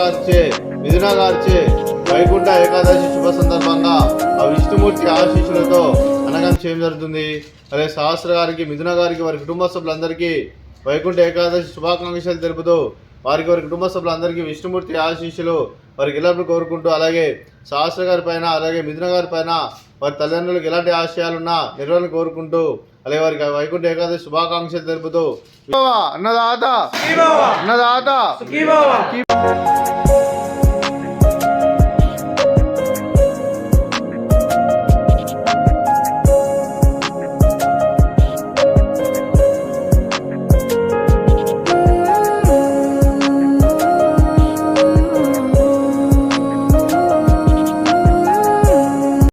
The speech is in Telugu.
గారిచే మిథున గారిచే వైకుంఠ ఏకాదశి శుభ సందర్భంగా ఆ విష్ణుమూర్తి ఆశీస్సులతో అనగం చేయడం జరుగుతుంది. అలాగే సహస్ర గారికి మిథున గారికి వారి కుటుంబ సభ్యులందరికీ వైకుంఠ ఏకాదశి శుభాకాంక్షలు తెలుపుతూ వారి కుటుంబ సభ్యులందరికీ విష్ణుమూర్తి ఆశీస్సులు వారికి ఎల్లప్పుడూ కోరుకుంటూ, అలాగే సహస్ర గారి పైన అలాగే మిథున గారి పైన వారి తల్లిదండ్రులకు ఎలాంటి ఆశయాలున్నా నిర్వహణ కోరుకుంటూ అలాగే వారికి వైకుంఠ ఏకాదశి శుభాకాంక్షలు తెలుపుతూ అన్నదాత